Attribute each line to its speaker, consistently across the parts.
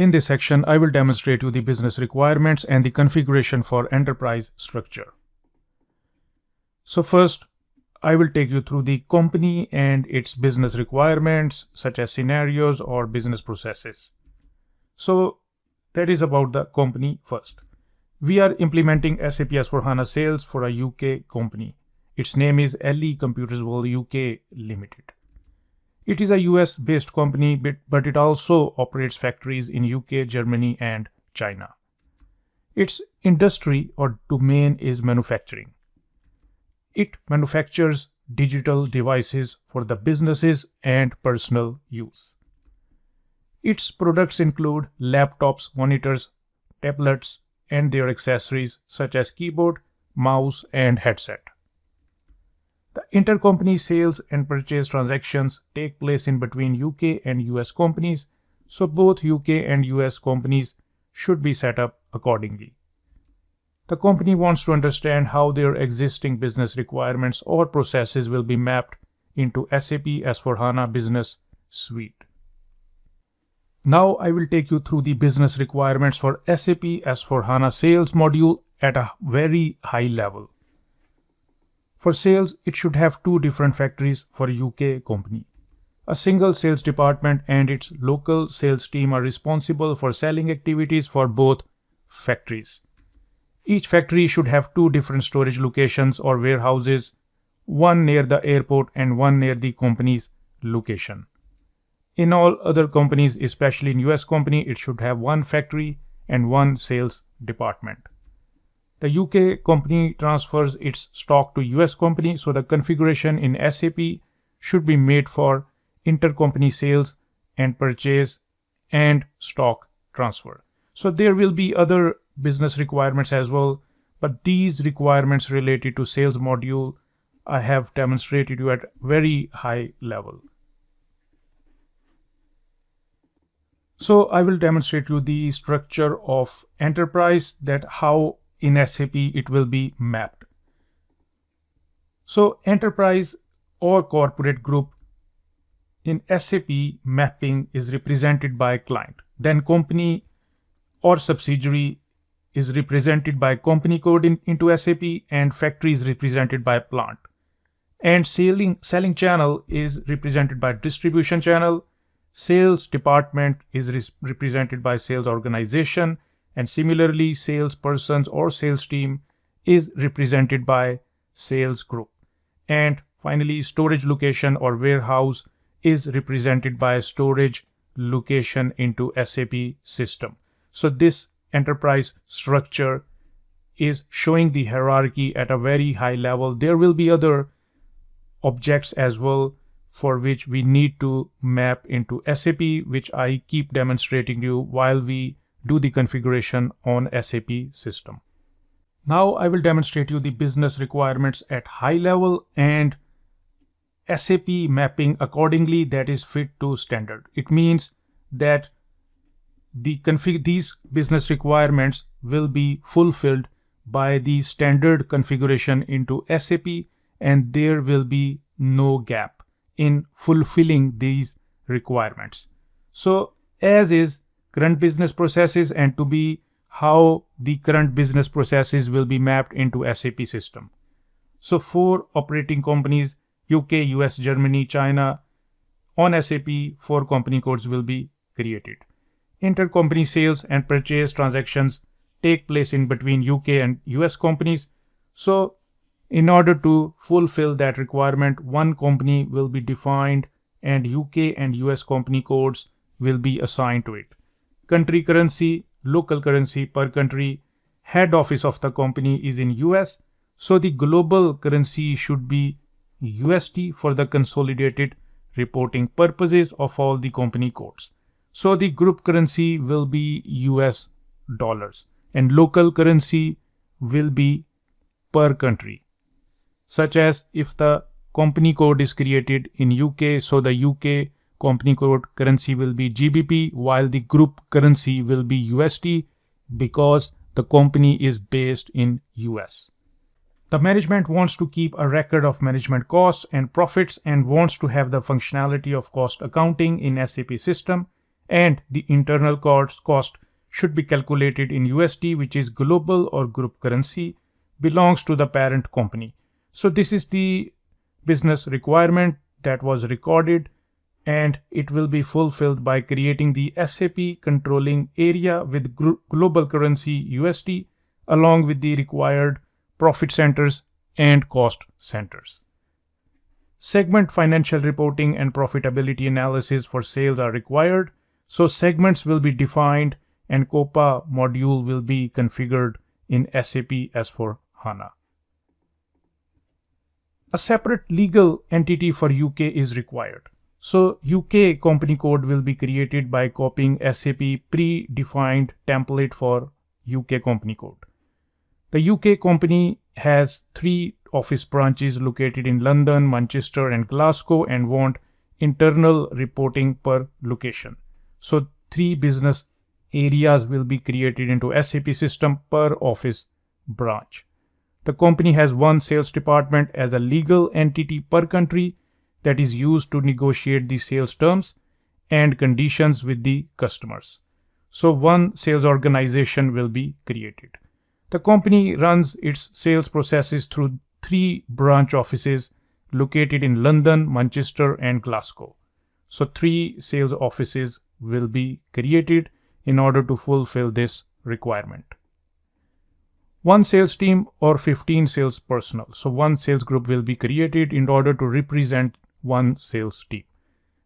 Speaker 1: In this section, I will demonstrate you the business requirements and the configuration for enterprise structure. So first, I will take you through the company and its business requirements, such as scenarios or business processes. So that is about the company first. We are implementing SAP S/4HANA Sales for a UK company. Its name is LE Computers World UK Limited. It is a US-based company, but it also operates factories in UK, Germany, and China. Its industry or domain is manufacturing. It manufactures digital devices for the businesses and personal use. Its products include laptops, monitors, tablets, and their accessories such as keyboard, mouse, and headset. The intercompany sales and purchase transactions take place in between UK and US companies, so both UK and US companies should be set up accordingly. The company wants to understand how their existing business requirements or processes will be mapped into SAP S/4HANA Business Suite. Now I will take you through the business requirements for SAP S/4HANA Sales module at a very high level. For sales, it should have two different factories for a UK company. A single sales department and its local sales team are responsible for selling activities for both factories. Each factory should have two different storage locations or warehouses, one near the airport and one near the company's location. In all other companies, especially in US company, it should have one factory and one sales department. The UK company transfers its stock to US company, so the configuration in SAP should be made for intercompany sales and purchase and stock transfer. So there will be other business requirements as well, but these requirements related to sales module I have demonstrated you at very high level. So I will demonstrate you the structure of enterprise, that how in SAP it will be mapped. So enterprise or corporate group in SAP mapping is represented by client. Then company or subsidiary is represented by company code into SAP, and factory is represented by plant. And selling channel is represented by distribution channel. Sales department is represented by sales organization, and similarly sales persons or sales team is represented by sales group. And finally storage location or warehouse is represented by storage location into SAP system. So this enterprise structure is showing the hierarchy at a very high level. There will be other objects as well for which we need to map into SAP, which I keep demonstrating you while we do the configuration on SAP system. Now I will demonstrate you the business requirements at high level and SAP mapping accordingly that is fit to standard. It means that these business requirements will be fulfilled by the standard configuration into SAP, and there will be no gap in fulfilling these requirements. So as is current business processes, and to be how the current business processes will be mapped into SAP system. So 4 operating companies, UK, US, Germany, China, on SAP 4 company codes will be created. Intercompany sales and purchase transactions take place in between UK and US companies. So in order to fulfill that requirement, one company will be defined and UK and US company codes will be assigned to it. Country currency, local currency per country, head office of the company is in US, so the global currency should be USD for the consolidated reporting purposes of all the company codes. So the group currency will be US dollars and local currency will be per country, such as if the company code is created in UK, so the UK company code currency will be GBP, while the group currency will be USD because the company is based in US. The management wants to keep a record of management costs and profits and wants to have the functionality of cost accounting in SAP system, and the internal cost should be calculated in USD, which is global or group currency, belongs to the parent company. So this is the business requirement that was recorded, and it will be fulfilled by creating the SAP controlling area with global currency USD along with the required profit centers and cost centers. Segment financial reporting and profitability analysis for sales are required. So segments will be defined and COPA module will be configured in SAP S/4HANA. A separate legal entity for UK is required. So UK company code will be created by copying SAP predefined template for UK company code. The UK company has 3 office branches located in London, Manchester and Glasgow and want internal reporting per location. So 3 business areas will be created into SAP system per office branch. The company has 1 sales department as a legal entity per country that is used to negotiate the sales terms and conditions with the customers. So 1 sales organization will be created. The company runs its sales processes through 3 branch offices located in London, Manchester and Glasgow. So 3 sales offices will be created in order to fulfill this requirement. 1 sales team or 15 sales personnel. So 1 sales group will be created in order to represent 1 sales team.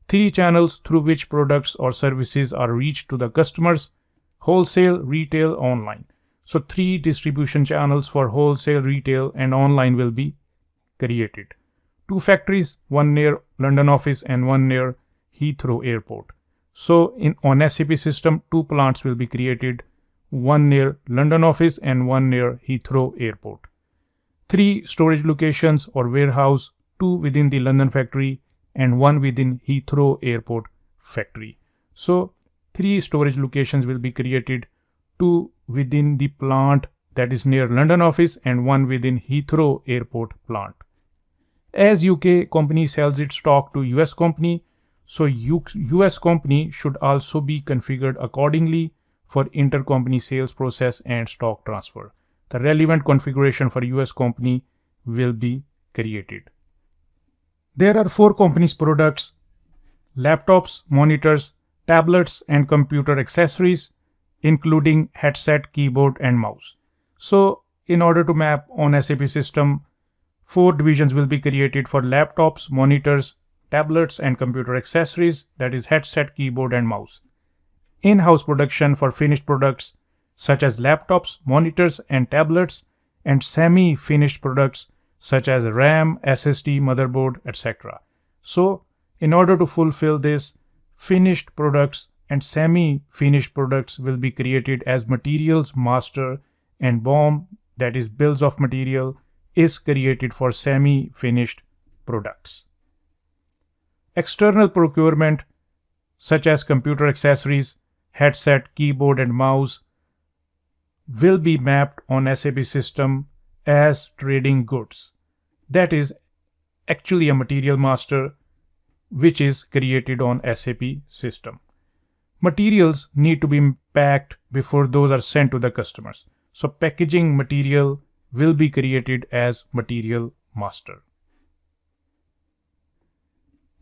Speaker 1: 3 channels through which products or services are reached to the customers: wholesale, retail, online. So 3 distribution channels for wholesale, retail and online will be created. 2 factories, 1 near London office and 1 near Heathrow Airport. So on SAP system, 2 plants will be created, 1 near London office and 1 near Heathrow Airport. 3 storage locations or warehouse, 2 within the London factory and 1 within Heathrow Airport factory. So 3 storage locations will be created, 2 within the plant that is near London office and 1 within Heathrow Airport plant. As UK company sells its stock to US company, so US company should also be configured accordingly for intercompany sales process and stock transfer. The relevant configuration for US company will be created. There are 4 companies' products: laptops, monitors, tablets and computer accessories, including headset, keyboard and mouse. So in order to map on SAP system, 4 divisions will be created for laptops, monitors, tablets and computer accessories, that is headset, keyboard and mouse. In-house production for finished products such as laptops, monitors and tablets, and semi-finished products such as RAM, SSD, motherboard, etc. So in order to fulfill this, finished products and semi-finished products will be created as materials master, and BOM, that is bills of material, is created for semi-finished products. External procurement such as computer accessories, headset, keyboard and mouse will be mapped on SAP system as trading goods. That is actually a material master which is created on SAP system. Materials need to be packed before those are sent to the customers. So packaging material will be created as material master.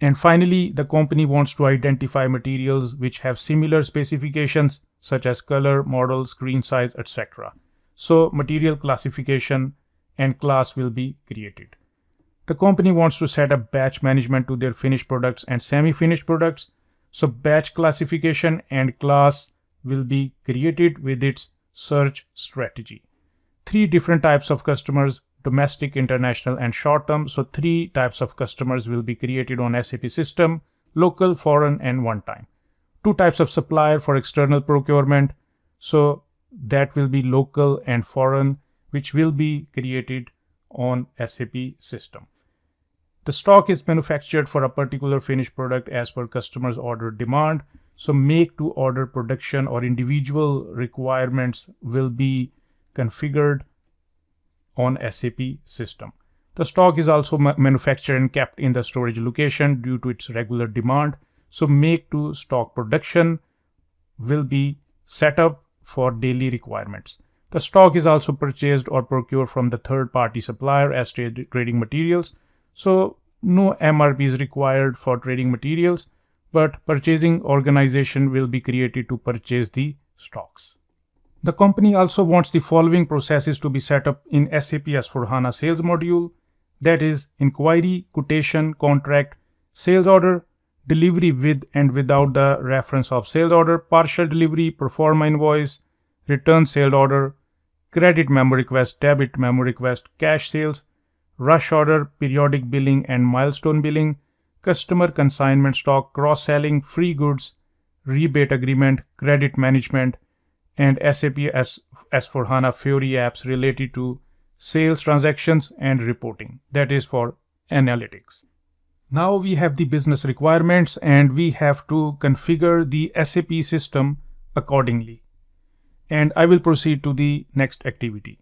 Speaker 1: And finally, the company wants to identify materials which have similar specifications such as color, model, screen size, etc. So material classification and class will be created. The company wants to set up batch management to their finished products and semi-finished products. So batch classification and class will be created with its search strategy. 3 different types of customers: domestic, international and short term. So 3 types of customers will be created on SAP system: local, foreign and one time. 2 types of supplier for external procurement. So that will be local and foreign, which will be created on SAP system. The stock is manufactured for a particular finished product as per customer's order demand. So make to order production or individual requirements will be configured on SAP system. The stock is also manufactured and kept in the storage location due to its regular demand. So make to stock production will be set up for daily requirements. The stock is also purchased or procured from the third-party supplier as trading materials. So no MRP is required for trading materials, but purchasing organization will be created to purchase the stocks. The company also wants the following processes to be set up in SAP S/4HANA sales module, that is inquiry, quotation, contract, sales order, delivery with and without the reference of sales order, partial delivery, perform invoice, return sales order, credit memo request, debit memo request, cash sales, rush order, periodic billing and milestone billing, customer consignment stock, cross-selling, free goods, rebate agreement, credit management, and SAP S/4HANA Fiori apps related to sales transactions and reporting, that is for analytics. Now we have the business requirements and we have to configure the SAP system accordingly. And I will proceed to the next activity.